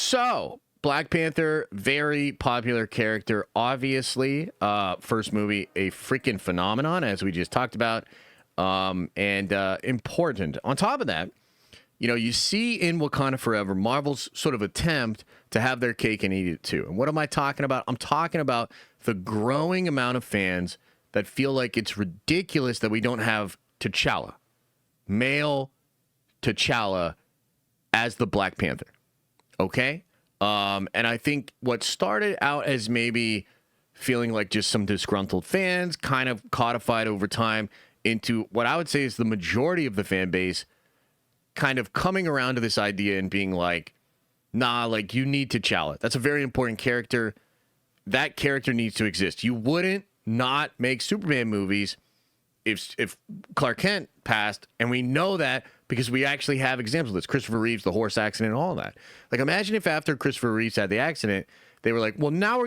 So, Black Panther, very popular character, obviously. First movie, a freaking phenomenon, as we just talked about, and important. On top of that, you know, you see in Wakanda Forever, Marvel's sort of attempt to have their cake and eat it too. And what am I talking about? I'm talking about the growing amount of fans that feel like it's ridiculous that we don't have T'Challa, male T'Challa, as the Black Panther. Okay? And I think what started out as maybe feeling like just some disgruntled fans kind of codified over time into what I would say is the majority of the fan base kind of coming around to this idea and being like, nah, like, you need T'Challa. That's a very important character. That character needs to exist. You wouldn't not make Superman movies if Clark Kent passed, and we know that because we actually have examples of this. Christopher Reeves, the horse accident, and all that. Like, imagine if after Christopher Reeves had the accident, they were like, well, now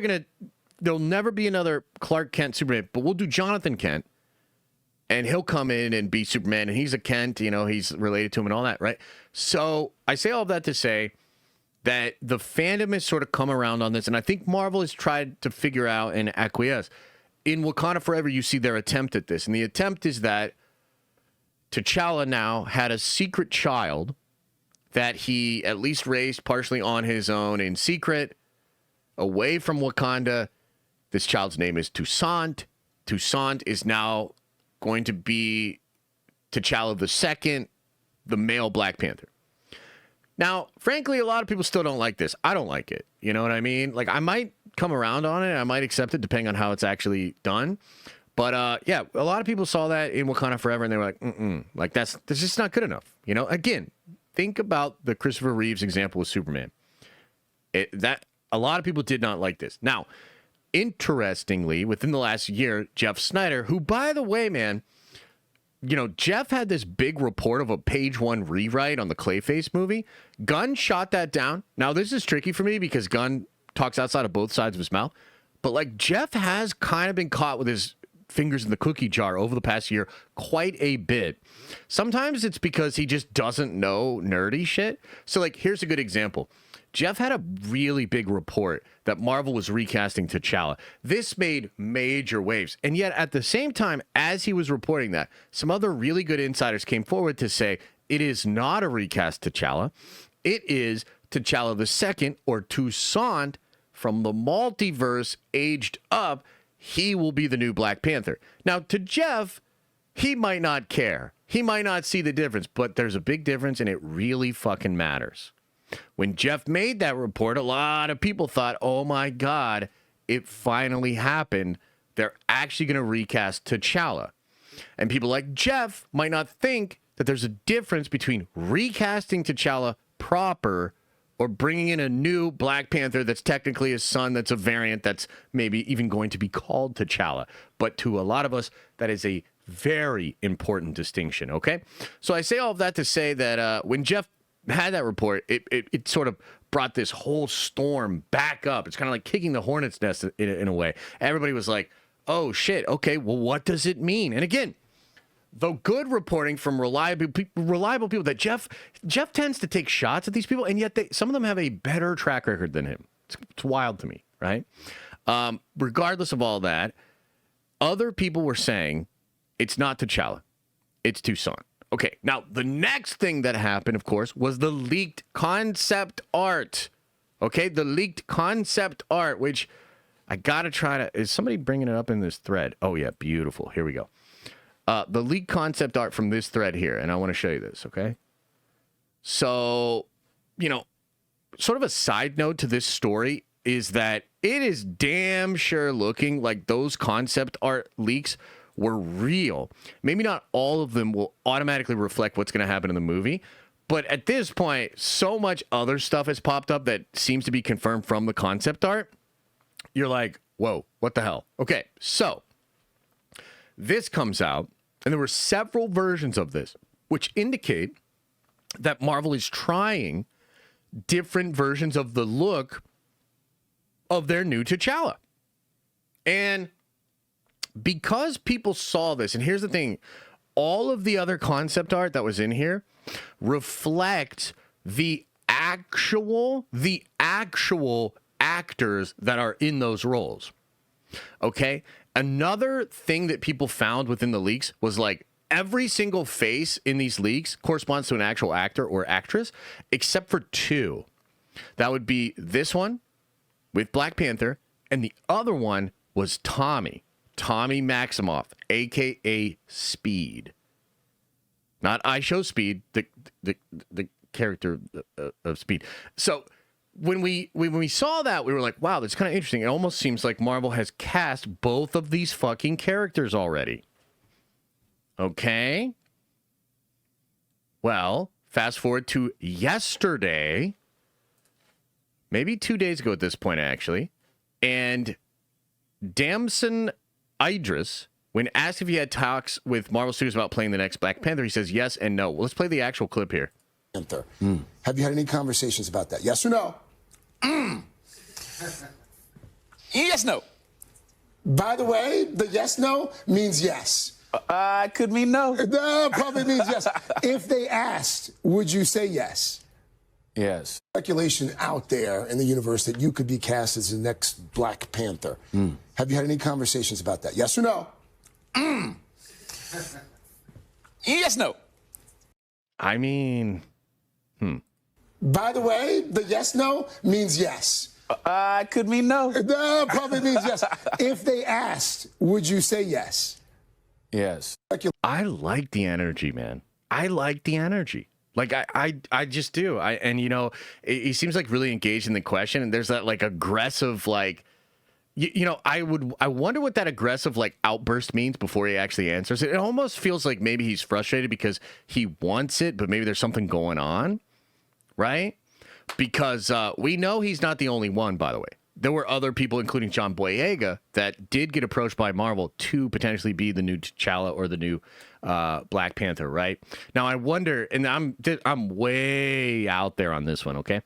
there'll never be another Clark Kent Superman, but we'll do Jonathan Kent, and he'll come in and be Superman, and he's a Kent, you know, he's related to him and all that, right? So I say all of that to say that the fandom has sort of come around on this, and I think Marvel has tried to figure out and acquiesce. In Wakanda Forever, you see their attempt at this, and the attempt is that T'Challa now had a secret child that he at least raised partially on his own in secret, away from Wakanda. This child's name is Toussaint. Toussaint is now going to be T'Challa II, the male Black Panther. Now, frankly, a lot of people still don't like this. I don't like it. You know what I mean? Like, I might come around on it. I might accept it depending on how it's actually done. But, yeah, a lot of people saw that in Wakanda Forever, and they were like, like, that's just not good enough. You know, again, think about the Christopher Reeves example with Superman. That a lot of people did not like this. Now, interestingly, within the last year, Jeff Snyder, who, by the way, man, you know, Jeff had this big report of a page one rewrite on the Clayface movie. Gunn shot that down. Now, this is tricky for me because Gunn talks outside of both sides of his mouth. But, like, Jeff has kind of been caught with his fingers in the cookie jar over the past year quite a bit. Sometimes it's because he just doesn't know nerdy shit. So, like, here's a good example. Jeff had a really big report that Marvel was recasting T'Challa. This made major waves. And yet, at the same time, as he was reporting that, some other really good insiders came forward to say it is not a recast T'Challa. It is T'Challa II, or Toussaint, from the multiverse aged up. He will be the new Black Panther. Now, to Jeff, he might not care. He might not see the difference, but there's a big difference, and it really fucking matters. When Jeff made that report, a lot of people thought, oh my God, it finally happened. They're actually going to recast T'Challa. And people like Jeff might not think that there's a difference between recasting T'Challa proper or bringing in a new Black Panther that's technically his son, that's a variant that's maybe even going to be called T'Challa. But to a lot of us, that is a very important distinction, okay? So I say all of that to say that when Jeff had that report, it sort of brought this whole storm back up. It's kind of like kicking the hornet's nest in a way. Everybody was like, oh shit, okay, well, what does it mean? And again, though good reporting from reliable people, that Jeff tends to take shots at these people, and yet some of them have a better track record than him. It's wild to me, right? Regardless of all that, other people were saying it's not T'Challa, it's Toussaint. Okay, now the next thing that happened, of course, was the leaked concept art. Okay, the leaked concept art, which I gotta try to. Is somebody bringing it up in this thread? Oh yeah, beautiful. Here we go. The leaked concept art from this thread here, and I want to show you this. Okay, so you know, sort of a side note to this story is that it is damn sure looking like those concept art leaks were real. Maybe not all of them will automatically reflect what's going to happen in the movie, but at this point, so much other stuff has popped up that seems to be confirmed from the concept art. You're like, whoa, what the hell? Okay, so this comes out, and there were several versions of this, which indicate that Marvel is trying different versions of the look of their new T'Challa. And because people saw this, and here's the thing, all of the other concept art that was in here reflect the actual actors that are in those roles. Okay? Another thing that people found within the leaks was like every single face in these leaks corresponds to an actual actor or actress, except for two. That would be this one with Black Panther, and the other one was Tommy Maximoff, aka Speed. Not I Show Speed, the character of Speed. So when we saw that, we were like, wow, that's kind of interesting. It almost seems like Marvel has cast both of these fucking characters already. Okay. Well, fast forward to yesterday, maybe 2 days ago at this point, actually, and Damson Idris, when asked if he had talks with Marvel Studios about playing the next Black Panther, he says yes and no. Well, let's play the actual clip here. Panther. Have you had any conversations about that? Yes or no? Yes, no. By the way, the yes, no means yes. Could mean no. No, probably means yes. If they asked, would you say yes? Yes. Speculation out there in the universe that you could be cast as the next Black Panther. Have you had any conversations about that? Yes or no? Yes, no. I mean, By the way, the yes, no means yes. Could mean no. No, probably means yes. If they asked, would you say yes? Yes. I like the energy, man. I like the energy. Like I just do. And you know, he seems like really engaged in the question, and there's that like aggressive like you know, I wonder what that aggressive like outburst means before he actually answers it. It almost feels like maybe he's frustrated because he wants it, but maybe there's something going on, right? Because we know he's not the only one, by the way. There were other people, including John Boyega, that did get approached by Marvel to potentially be the new T'Challa or the new Black Panther, right? Now, I wonder, and I'm way out there on this one, okay?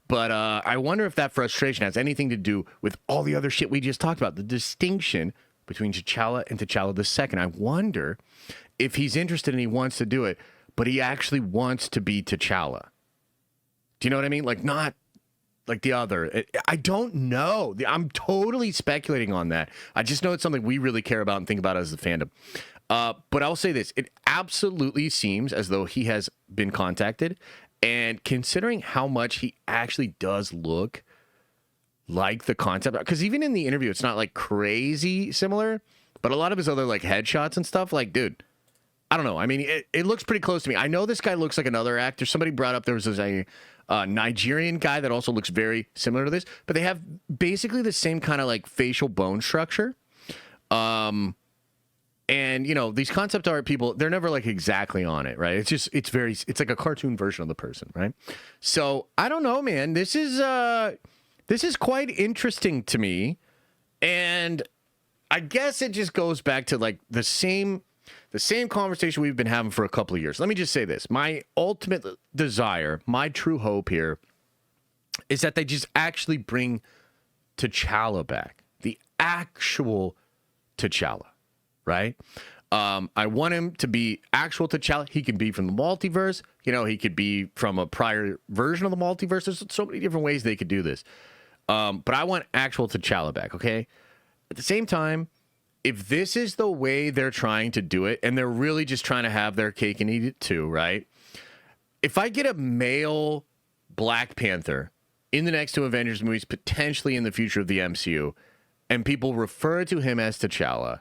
But I wonder if that frustration has anything to do with all the other shit we just talked about, the distinction between T'Challa and T'Challa II. I wonder if he's interested and he wants to do it, but he actually wants to be T'Challa. Do you know what I mean? Like, not like the other. I don't know. I'm totally speculating on that. I just know it's something we really care about and think about as the fandom. But I'll say this. It absolutely seems as though he has been contacted. And considering how much he actually does look like the concept, because even in the interview, it's not like crazy similar, but a lot of his other like headshots and stuff, like, dude, I don't know. I mean, it looks pretty close to me. I know this guy looks like another actor. Somebody brought up there was a Nigerian guy that also looks very similar to this, but they have basically the same kind of like facial bone structure. And, you know, these concept art people, they're never like exactly on it, right? It's like a cartoon version of the person, right? So I don't know, man. This is quite interesting to me. And I guess it just goes back to like the same conversation we've been having for a couple of years. Let me just say this. My ultimate desire, my true hope here is that they just actually bring T'Challa back. The actual T'Challa. Right? I want him to be actual T'Challa. He can be from the multiverse. You know, he could be from a prior version of the multiverse. There's so many different ways they could do this. But I want actual T'Challa back, okay? At the same time, if this is the way they're trying to do it, and they're really just trying to have their cake and eat it too, right? If I get a male Black Panther in the next two Avengers movies, potentially in the future of the MCU, and people refer to him as T'Challa,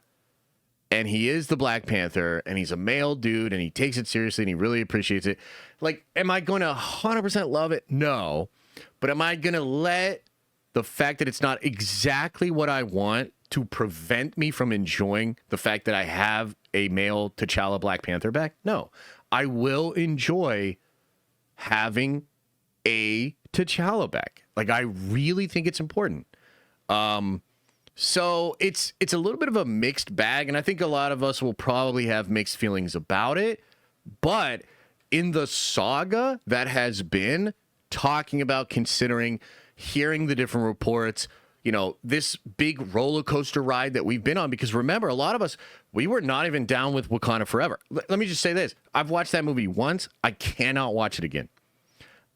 and he is the Black Panther, and he's a male dude, and he takes it seriously, and he really appreciates it. Like, am I going to 100% love it? No. But am I going to let the fact that it's not exactly what I want to prevent me from enjoying the fact that I have a male T'Challa Black Panther back? No. I will enjoy having a T'Challa back. Like, I really think it's important. So it's a little bit of a mixed bag, and I think a lot of us will probably have mixed feelings about it. But in the saga that has been talking about, considering, hearing the different reports, you know, this big roller coaster ride that we've been on, because remember, a lot of us, we were not even down with Wakanda Forever. Let me just say this. I've watched that movie once. I cannot watch it again.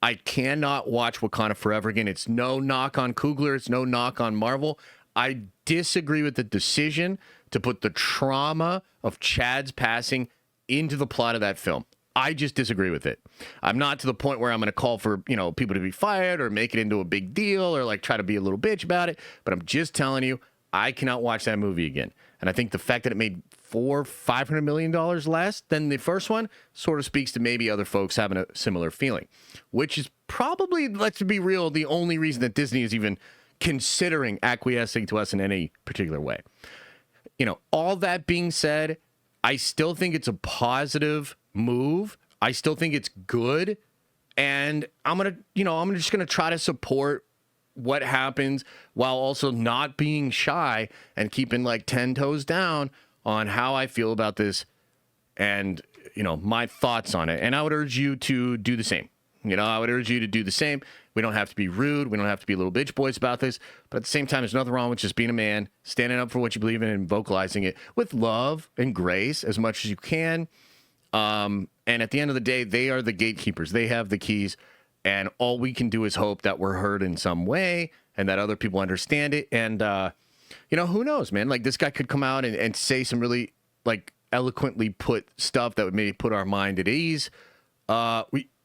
I cannot watch Wakanda Forever again. It's no knock on Coogler. It's no knock on Marvel. I disagree with the decision to put the trauma of Chad's passing into the plot of that film. I just disagree with it. I'm not to the point where I'm going to call for, people to be fired or make it into a big deal or like try to be a little bitch about it. But I'm just telling you, I cannot watch that movie again. And I think the fact that it made $500 million less than the first one sort of speaks to maybe other folks having a similar feeling, which is probably, let's be real, the only reason that Disney is even considering acquiescing to us in any particular way. All that being said, I still think it's a positive move. I still think it's good. And I'm just going to try to support what happens while also not being shy and keeping like 10 toes down on how I feel about this and, my thoughts on it. And I would urge you to do the same. I would urge you to do the same. We don't have to be rude. We don't have to be little bitch boys about this. But at the same time, there's nothing wrong with just being a man, standing up for what you believe in and vocalizing it with love and grace as much as you can. And at the end of the day, they are the gatekeepers. They have the keys. And all we can do is hope that we're heard in some way and that other people understand it. And, who knows, man? Like, this guy could come out and say some really, like, eloquently put stuff that would maybe put our mind at ease.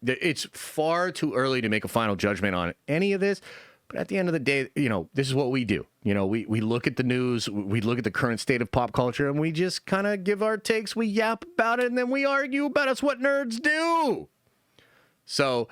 It's far too early to make a final judgment on any of this. But at the end of the day, this is what we do. We look at the news, we look at the current state of pop culture, and we just kind of give our takes, we yap about it, and then we argue about us what nerds do. So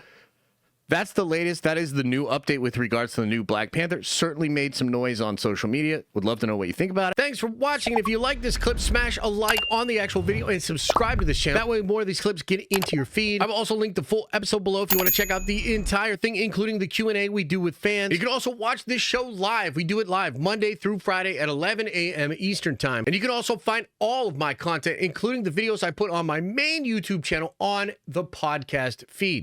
that's the latest. That is the new update with regards to the new Black Panther. Certainly made some noise on social media. Would love to know what you think about it. Thanks for watching. And if you like this clip, smash a like on the actual video and subscribe to this channel. That way more of these clips get into your feed. I've also linked the full episode below if you want to check out the entire thing, including the Q&A we do with fans. You can also watch this show live. We do it live Monday through Friday at 11 a.m. Eastern time. And you can also find all of my content, including the videos I put on my main YouTube channel on the podcast feed.